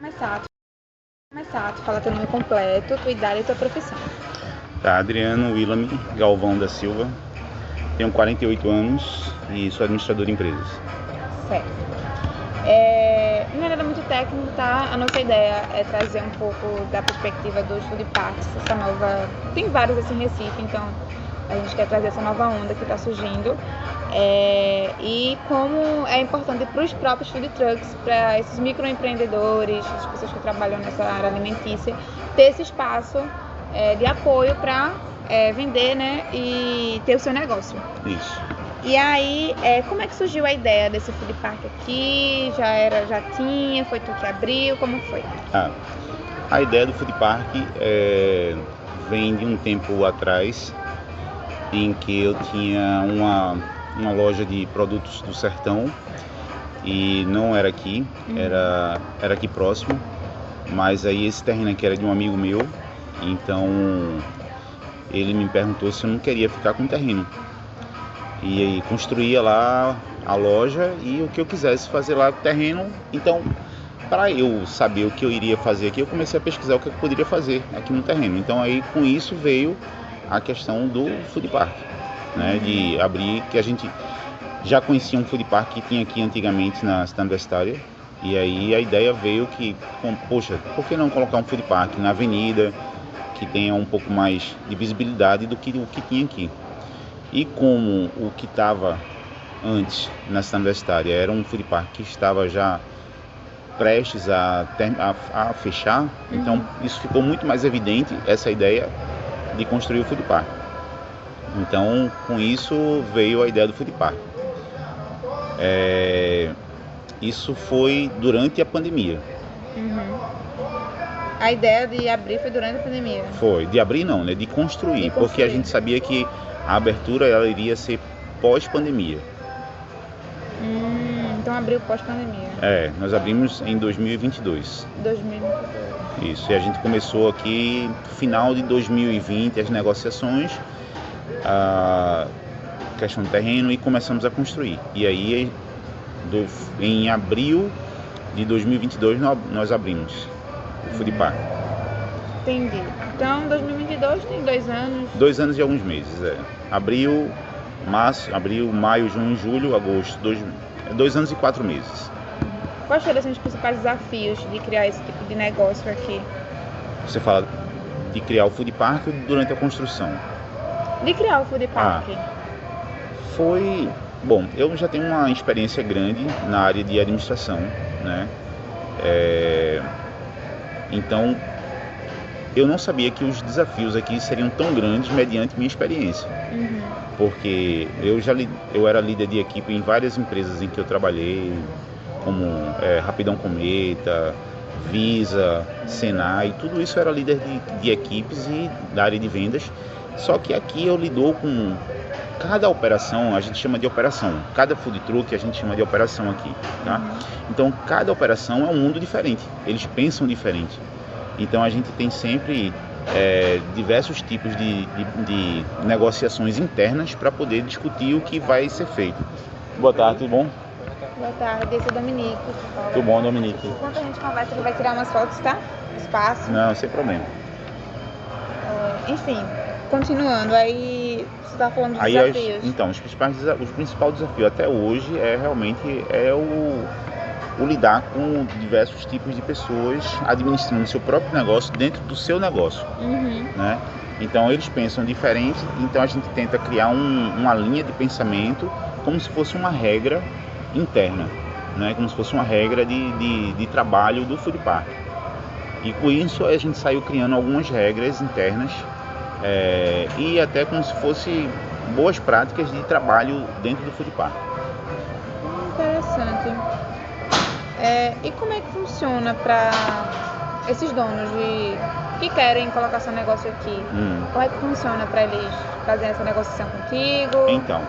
Tu fala teu nome completo, tua idade e tua profissão. Tá, Adriano Willam Galvão da Silva, tenho 48 anos e sou administrador de empresas. Certo. Não é nada muito técnico, tá? A nossa ideia é trazer um pouco da perspectiva dos food parks, essa nova... Tem vários assim em Recife, então a gente quer trazer essa nova onda que está surgindo. E como é importante para os próprios food trucks, para esses microempreendedores, as pessoas que trabalham nessa área alimentícia, ter esse espaço de apoio para vender, né, e ter o seu negócio. Isso. E aí, como é que surgiu a ideia desse food park aqui? Já tinha? Foi tu que abriu? Como foi? A ideia do food park vem de um tempo atrás, em que eu tinha uma loja de produtos do sertão e não era aqui, era aqui próximo, mas aí esse terreno aqui era de um amigo meu, então ele me perguntou se eu não queria ficar com o terreno. E aí construía lá a loja e o que eu quisesse fazer lá com o terreno. Então, para eu saber o que eu iria fazer aqui, eu comecei a pesquisar o que eu poderia fazer aqui no terreno. Então aí com isso veio a questão do food park, né? De abrir, que a gente já conhecia um food park que tinha aqui antigamente na cidade universitária. E aí a ideia veio que, poxa, por que não colocar um food park na avenida, que tenha um pouco mais de visibilidade do que o que tinha aqui. E como o que estava antes na cidade universitária era um food park que estava já prestes a fechar, então isso ficou muito mais evidente, essa ideia de construir o food park. Então com isso veio a ideia do food park. Isso foi durante a pandemia. A ideia de abrir foi durante a pandemia? Foi, de abrir não, né? De construir, porque a gente sabia que a abertura ela iria ser pós-pandemia. Então abriu pós-pandemia. Nós abrimos em 2022. 2022. Isso, e a gente começou aqui no final de 2020 as negociações, a questão do terreno e começamos a construir. E aí em abril de 2022 nós abrimos o food park. Entendi. Então 2022 tem 2 anos. 2 anos e alguns meses, Abril, maio, junho, julho, agosto, 2 anos e 4 meses. Quais foram os principais desafios de criar esse tipo de negócio aqui? Você fala de criar o food park ou durante a construção? De criar o food park. Foi... Bom, eu já tenho uma experiência grande na área de administração, né? Então, eu não sabia que os desafios aqui seriam tão grandes mediante minha experiência. Porque eu era líder de equipe em várias empresas em que eu trabalhei, como Rapidão Cometa, Visa, Senai, tudo isso era líder de equipes e da área de vendas. Só que aqui eu lido com cada operação, a gente chama de operação. Cada food truck a gente chama de operação aqui, tá? Então cada operação é um mundo diferente, eles pensam diferente. Então a gente tem sempre diversos tipos de negociações internas para poder discutir o que vai ser feito. Boa tarde, tudo bom? Boa tarde, esse é o Dominique. Tudo bom, Dominique? Enquanto a gente conversa, ele vai tirar umas fotos, tá? Espaço. Não, sem problema. Enfim, continuando, aí você estava falando dos desafios. Então, o principal desafio até hoje realmente o lidar com diversos tipos de pessoas administrando seu próprio negócio dentro do seu negócio, né? Então eles pensam diferente, então a gente tenta criar uma linha de pensamento como se fosse uma regra interna, né? Como se fosse uma regra de trabalho do food park. E com isso a gente saiu criando algumas regras internas e até como se fosse boas práticas de trabalho dentro do food park. Interessante. E como é que funciona para esses donos que querem colocar seu negócio aqui? Como é que funciona para eles fazerem essa negociação contigo? Então,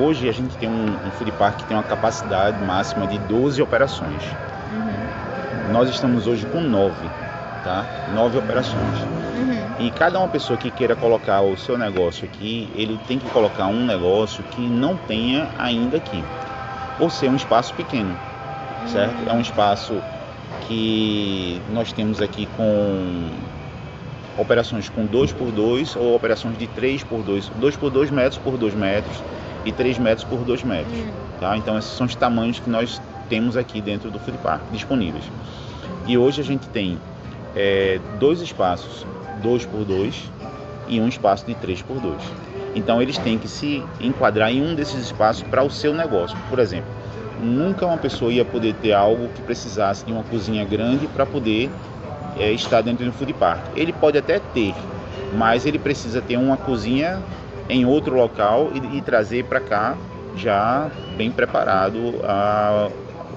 hoje a gente tem um food park que tem uma capacidade máxima de 12 operações. Nós estamos hoje com 9, tá? 9 operações. E cada uma pessoa que queira colocar o seu negócio aqui, ele tem que colocar um negócio que não tenha ainda aqui, por ser um espaço pequeno, certo? É um espaço que nós temos aqui com operações com 2x2 ou operações de 3x2, 2x2 metros por 2 metros e 3 metros por 2 metros. Tá? Então esses são os tamanhos que nós temos aqui dentro do Food Park disponíveis. E hoje a gente tem 2 espaços 2x2 e um espaço de 3x2. Então eles têm que se enquadrar em um desses espaços para o seu negócio. Por exemplo, nunca uma pessoa ia poder ter algo que precisasse de uma cozinha grande para poder estar dentro do Food Park. Ele pode até ter, mas ele precisa ter uma cozinha em outro local e trazer para cá já bem preparado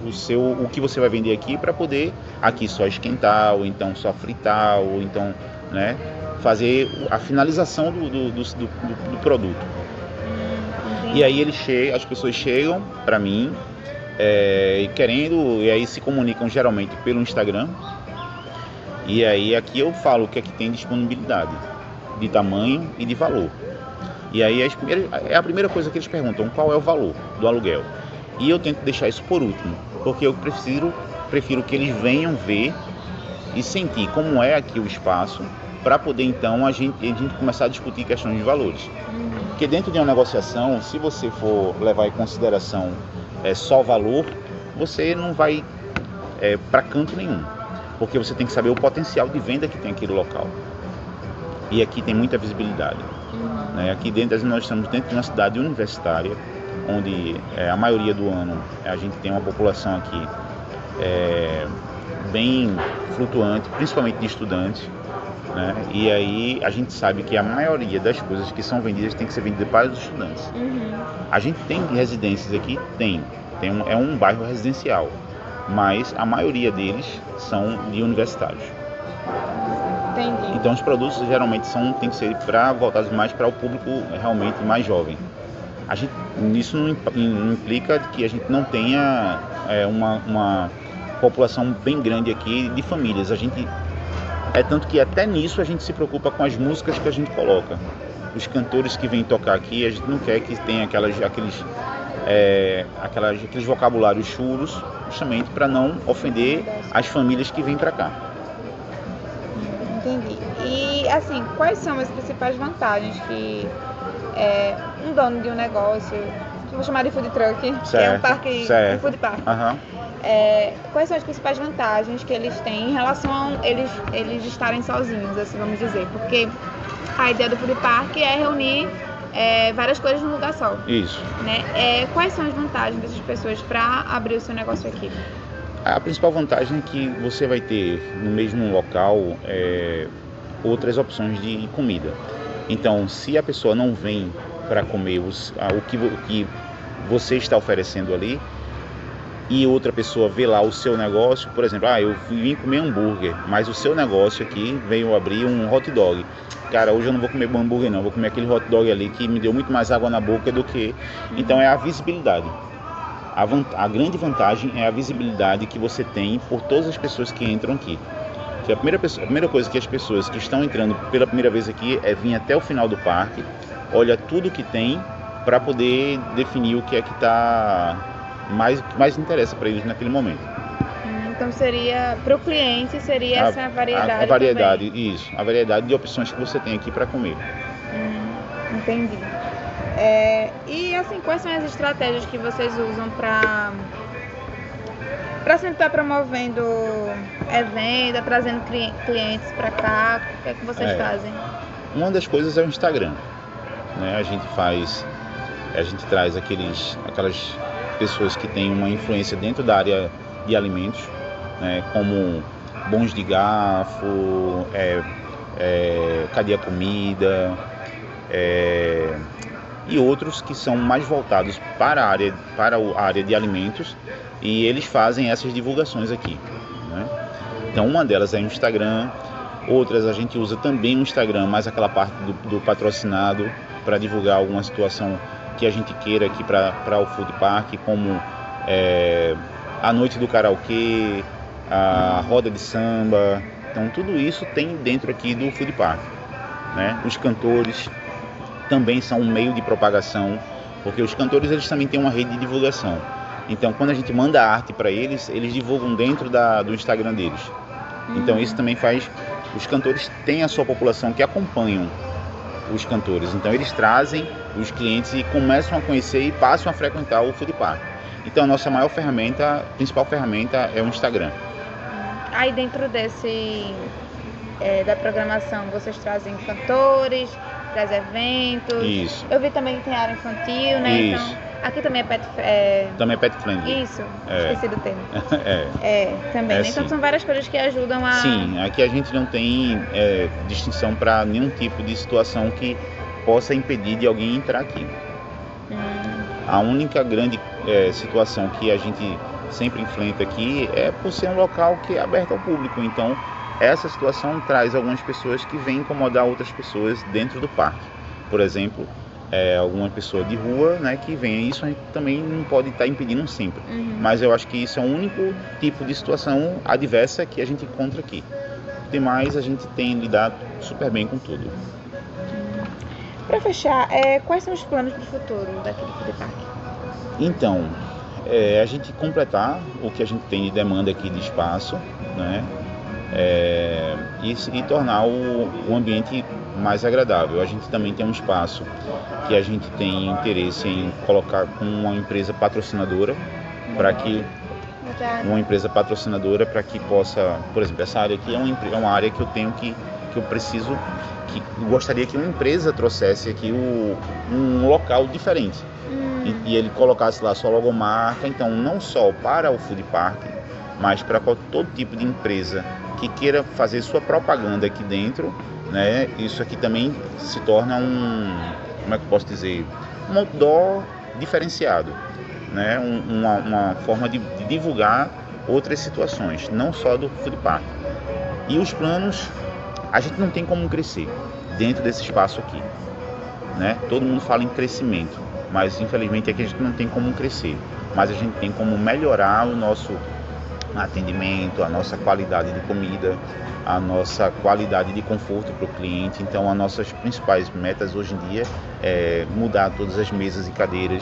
o que você vai vender aqui, para poder aqui só esquentar, ou então só fritar, ou então, né, fazer a finalização do produto. E aí as pessoas chegam para mim e aí se comunicam geralmente pelo Instagram. E aí aqui eu falo o que é que tem disponibilidade, de tamanho e de valor. E aí a primeira coisa que eles perguntam, qual é o valor do aluguel? E eu tento deixar isso por último, porque eu prefiro que eles venham ver e sentir como é aqui o espaço, para poder então a gente começar a discutir questões de valores. Porque dentro de uma negociação, se você for levar em consideração só valor, você não vai para canto nenhum, porque você tem que saber o potencial de venda que tem aquele local. E aqui tem muita visibilidade. Aqui dentro, nós estamos dentro de uma cidade universitária, onde a maioria do ano a gente tem uma população aqui bem flutuante, principalmente de estudantes, né? E aí a gente sabe que a maioria das coisas que são vendidas tem que ser vendida para os estudantes. A gente tem residências aqui? É um bairro residencial, mas a maioria deles são de universitários. Entendi. Então os produtos geralmente tem que ser voltados mais para o público realmente mais jovem. Isso não implica que a gente não tenha uma população bem grande aqui de famílias. Tanto que até nisso a gente se preocupa com as músicas que a gente coloca. Os cantores que vêm tocar aqui, a gente não quer que tenha aqueles vocabulários chulos, justamente para não ofender as famílias que vêm para cá. Entendi. E assim, quais são as principais vantagens que um dono de um negócio, vou chamar de food truck, que é um parque, um food park, quais são as principais vantagens que eles têm em relação a eles estarem sozinhos, assim, vamos dizer? Porque a ideia do food park é reunir várias coisas num lugar só. Isso. Né? Quais são as vantagens dessas pessoas para abrir o seu negócio aqui? A principal vantagem é que você vai ter no mesmo local outras opções de comida. Então, se a pessoa não vem para comer o que você está oferecendo ali, e outra pessoa vê lá o seu negócio, por exemplo, eu vim comer hambúrguer, mas o seu negócio aqui veio abrir um hot dog. Cara, hoje eu não vou comer hambúrguer não, vou comer aquele hot dog ali que me deu muito mais água na boca do que... Então é a visibilidade. A grande vantagem é a visibilidade que você tem por todas as pessoas que entram aqui. A primeira coisa que as pessoas que estão entrando pela primeira vez aqui é vir até o final do parque, olha tudo que tem para poder definir o que é que mais interessa para eles naquele momento. Então para o cliente essa variedade. A variedade, também. Isso, a variedade de opções que você tem aqui para comer. Entendi. E assim, quais são as estratégias que vocês usam para sempre estar promovendo venda, trazendo clientes para cá? O que é que vocês fazem? Uma das coisas é o Instagram, né? A gente traz aquelas pessoas que têm uma influência dentro da área de alimentos, né? Como Bons de Garfo, Cadê a Comida, e outros que são mais voltados para a área de alimentos, e eles fazem essas divulgações aqui, né? Então uma delas é o Instagram, outras a gente usa também o Instagram, mas aquela parte do patrocinado, para divulgar alguma situação que a gente queira aqui para o Food Park, como a noite do karaokê, a roda de samba. Então tudo isso tem dentro aqui do Food Park, né? Os cantores também são um meio de propagação, porque os cantores eles também têm uma rede de divulgação. Então, quando a gente manda a arte para eles, eles divulgam dentro do Instagram deles. Então, isso também faz... Os cantores têm a sua população que acompanham os cantores. Então, eles trazem os clientes e começam a conhecer e passam a frequentar o Food Park. Então, a nossa principal ferramenta é o Instagram. Aí, dentro da programação, vocês trazem cantores, trazem eventos. Isso. Eu vi também que tem área infantil, né? Isso. Então, aqui também é pet... Também é pet friendly. Isso, esqueci do termo. Também. É, então sim. são várias coisas que ajudam a... Sim, aqui a gente não tem distinção para nenhum tipo de situação que possa impedir de alguém entrar aqui. A única grande situação que a gente sempre enfrenta aqui é por ser um local que é aberto ao público. Então, essa situação traz algumas pessoas que vêm incomodar outras pessoas dentro do parque. Por exemplo, alguma pessoa de rua, né, que vem. Isso a gente também não pode estar impedindo sempre. Mas eu acho que isso é o único tipo de situação adversa que a gente encontra aqui. Demais, a gente tem lidado super bem com tudo. Para fechar, quais são os planos para o futuro daqui do Food Park? Então, a gente completar o que a gente tem de demanda aqui de espaço, né? E tornar o ambiente mais agradável. A gente também tem um espaço que a gente tem interesse em colocar com uma empresa patrocinadora para que possa, por exemplo, essa área aqui é uma área que eu tenho que eu preciso, que eu gostaria que uma empresa trouxesse aqui um local diferente e ele colocasse lá sua logomarca. Então, não só para o Food Park, mas para todo tipo de empresa que queira fazer sua propaganda aqui dentro, né? Isso aqui também se torna como é que eu posso dizer, um outdoor diferenciado, né? Uma forma de divulgar outras situações, não só do Food Park. E os planos, a gente não tem como crescer dentro desse espaço aqui, né? Todo mundo fala em crescimento, mas infelizmente aqui a gente não tem como crescer, mas a gente tem como melhorar o nosso atendimento, a nossa qualidade de comida, a nossa qualidade de conforto para o cliente. Então, as nossas principais metas hoje em dia é mudar todas as mesas e cadeiras,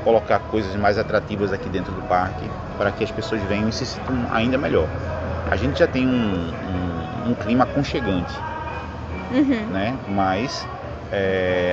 colocar coisas mais atrativas aqui dentro do parque para que as pessoas venham e se sintam ainda melhor. A gente já tem um clima aconchegante, né? Mas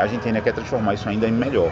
a gente ainda quer transformar isso ainda em melhor.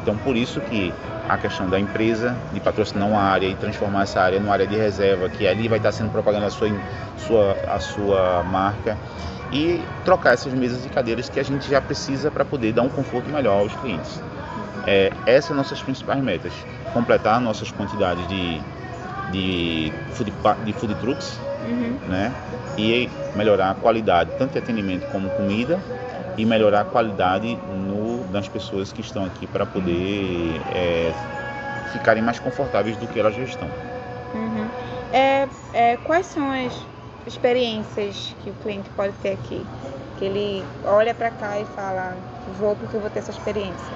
Então, por isso que a questão da empresa de patrocinar uma área e transformar essa área numa área de reserva, que ali vai estar sendo propaganda a sua marca, e trocar essas mesas e cadeiras que a gente já precisa para poder dar um conforto melhor aos clientes. Essas são nossas principais metas: completar nossas quantidades de food trucks, né? E melhorar a qualidade, tanto de atendimento como comida, e melhorar a qualidade das pessoas que estão aqui para poder ficarem mais confortáveis do que elas já estão. Quais são as experiências que o cliente pode ter aqui? Que ele olha para cá e fala, vou porque eu vou ter essa experiência.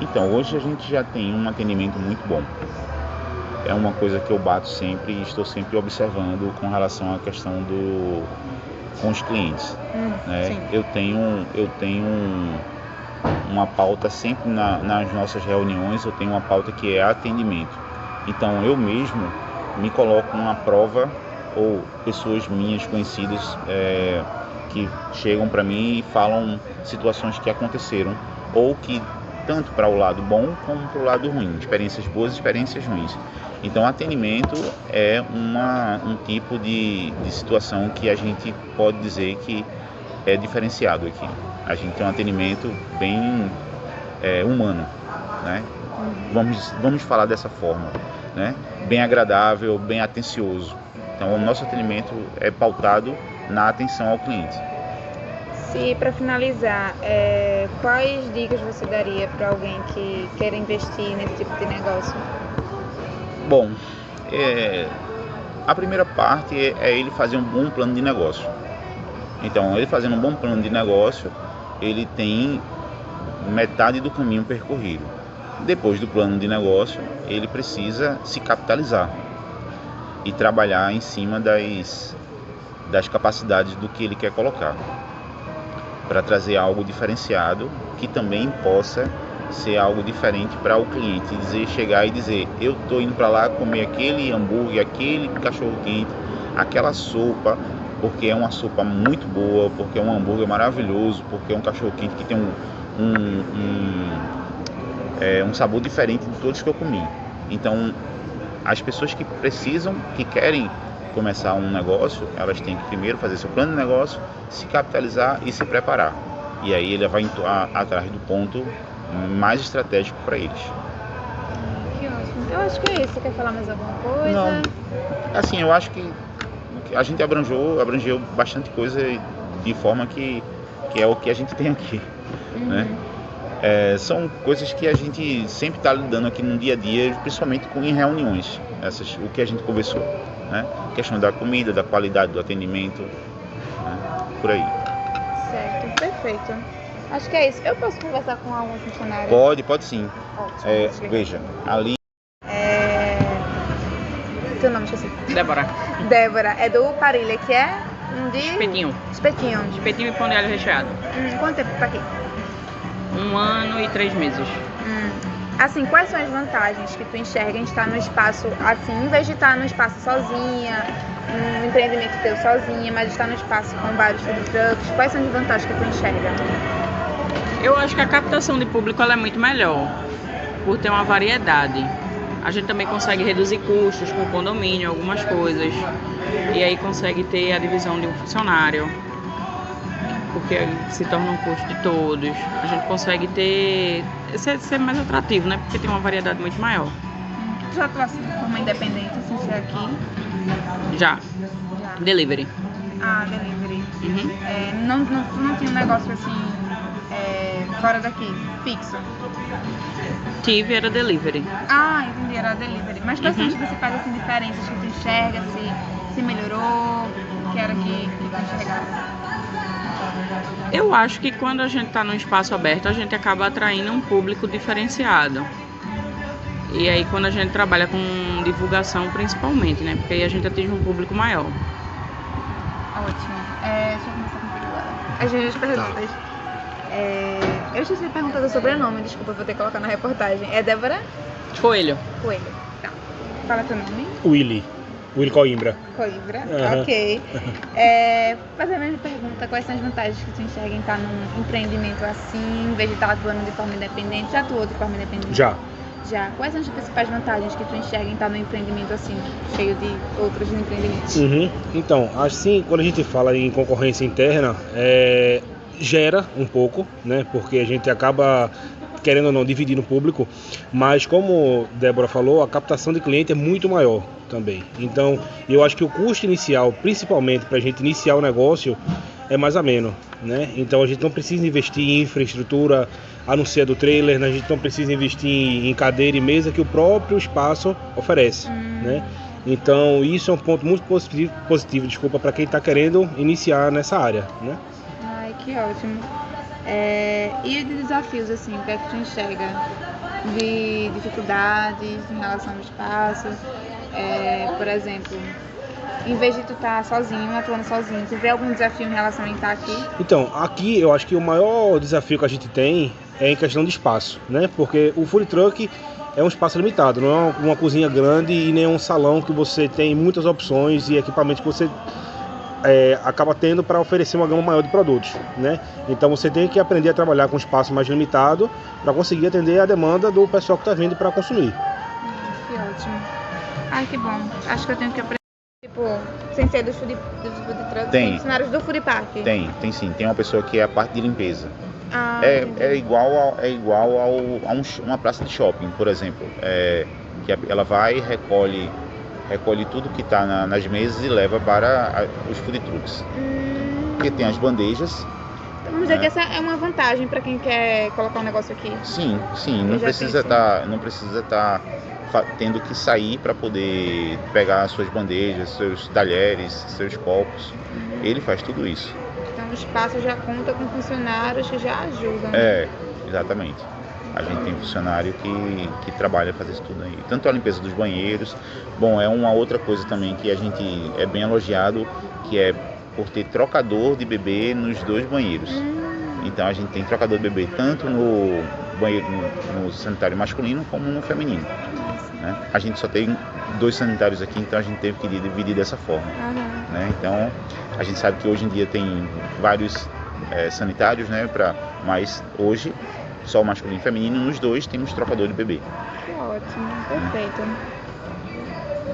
Então, hoje a gente já tem um atendimento muito bom. É uma coisa que eu bato sempre e estou sempre observando com relação à questão com os clientes, né? Eu tenho uma pauta sempre nas nossas reuniões. Eu tenho uma pauta que é atendimento. Então, eu mesmo me coloco uma prova, ou pessoas minhas conhecidas que chegam para mim e falam situações que aconteceram, ou que tanto para o lado bom como para o lado ruim, experiências boas e experiências ruins. Então, atendimento é um tipo de situação que a gente pode dizer que é diferenciado aqui. A gente tem um atendimento bem humano, né? Vamos falar dessa forma, né? Bem agradável, bem atencioso. Então, o nosso atendimento é pautado na atenção ao cliente. Se, para finalizar, quais dicas você daria para alguém que queira investir nesse tipo de negócio? Bom, a primeira parte é ele fazer um bom plano de negócio. Então, ele fazendo um bom plano de negócio, ele tem metade do caminho percorrido. Depois do plano de negócio, ele precisa se capitalizar e trabalhar em cima das capacidades do que ele quer colocar, para trazer algo diferenciado que também possa ser algo diferente para o cliente, chegar e dizer, eu estou indo para lá comer aquele hambúrguer, aquele cachorro-quente, aquela sopa, porque é uma sopa muito boa, porque é um hambúrguer maravilhoso, porque é um cachorro-quente que tem um sabor diferente de todos que eu comi. Então, as pessoas que precisam, que querem começar um negócio, elas têm que primeiro fazer seu plano de negócio, se capitalizar e se preparar. E aí ele vai atrás do ponto mais estratégico para eles. Que ótimo. Eu acho que é isso. Você quer falar mais alguma coisa? Não. Assim, eu acho que a gente abrangeu bastante coisa de forma que é o que a gente tem aqui, né? São coisas que a gente sempre está lidando aqui no dia a dia, principalmente em reuniões, o que a gente conversou, né? Questão da comida, da qualidade do atendimento, né? Por aí. Certo, perfeito. Acho que é isso. Eu posso conversar com algum funcionário? Pode sim. Ótimo. Veja, ali... Seu nome, esqueci. Débora, É do Parilha, que é de... espetinho e pão de alho recheado. Quanto tempo tá aqui? 1 ano e 3 meses. Assim, quais são as vantagens que tu enxerga em estar no espaço assim, em vez de estar no espaço sozinha, num empreendimento teu sozinha, mas estar no espaço com vários food trucks? Quais são as vantagens que tu enxerga? Eu acho que a captação de público ela é muito melhor, por ter uma variedade. A gente também consegue reduzir custos com condomínio, algumas coisas. E aí consegue ter a divisão de um funcionário, porque se torna um custo de todos. A gente consegue ser mais atrativo, né? Porque tem uma variedade muito maior. Tu já atuaste de forma independente, sem ser aqui? Já. Delivery. Delivery. Não tinha um negócio assim, fora daqui, fixo? Tive, era delivery. Entendi, era delivery. Mas quais são as principais assim, diferenças que tu enxerga, se melhorou, que era que tu enxergava? Eu acho que quando a gente está num espaço aberto, a gente acaba atraindo um público diferenciado. E aí quando a gente trabalha com divulgação principalmente, né? Porque aí a gente atinge um público maior. Ótimo. Deixa eu começar contigo agora. As minhas perguntas. Eu esqueci de perguntar do sobrenome, desculpa, vou ter que colocar na reportagem. É Débora? Coelho. Tá. Fala teu nome. Willy Coimbra. Ok. Fazer a mesma pergunta, quais são as vantagens que tu enxerga em estar num empreendimento assim, em vez de estar atuando de forma independente? Já atuou de forma independente? Já. Quais são as principais vantagens que tu enxerga em estar num empreendimento assim, cheio de outros empreendimentos? Então, assim, quando a gente fala em concorrência interna, gera um pouco, né? Porque a gente acaba, querendo ou não, dividindo o público, mas como Débora falou, a captação de cliente é muito maior também. Então, eu acho que o custo inicial, principalmente para a gente iniciar o negócio, é mais ameno, né? Então a gente não precisa investir em infraestrutura, a não ser do trailer, né? A gente não precisa investir em cadeira e mesa que o próprio espaço oferece, né? Então isso é um ponto muito positivo, para quem está querendo iniciar nessa área, né? Ai, que ótimo. E de desafios, assim, o que é que tu enxerga? De dificuldades em relação ao espaço? Por exemplo, em vez de tu estar sozinho, atuando sozinho, tu vê algum desafio em relação a estar aqui? Então, aqui eu acho que o maior desafio que a gente tem é em questão de espaço, né? Porque o food truck é um espaço limitado, não é uma cozinha grande e nem um salão que você tem muitas opções e equipamentos que você acaba tendo para oferecer uma gama maior de produtos, né? Então você tem que aprender a trabalhar com um espaço mais limitado para conseguir atender a demanda do pessoal que está vindo para consumir. Que ótimo. Ai, que bom. Acho que eu tenho que aprender, sem ser dos food trucks, Tem funcionários do food park. Tem sim. Tem uma pessoa que é a parte de limpeza. Entendi. É igual a uma praça de shopping, por exemplo. Que ela vai e recolhe tudo que está nas mesas e leva para os food trucks. Porque tem as bandejas. Vamos dizer que essa é uma vantagem para quem quer colocar um negócio aqui. Sim. Não precisa estar tendo que sair para poder pegar suas bandejas, seus talheres, seus copos. Ele faz tudo isso. Então o espaço já conta com funcionários que já ajudam. Exatamente. A gente tem funcionário que trabalha fazer isso tudo aí. Tanto a limpeza dos banheiros. Bom, é uma outra coisa também que a gente é bem elogiado, que é por ter trocador de bebê nos 2 banheiros. Então a gente tem trocador de bebê tanto banheiro no sanitário masculino como no feminino. Né? A gente só tem 2 sanitários aqui, então a gente teve que dividir dessa forma. Né? Então a gente sabe que hoje em dia tem vários sanitários, né? Mas hoje só o masculino e feminino, nos 2 temos trocador de bebê. Que ótimo, perfeito.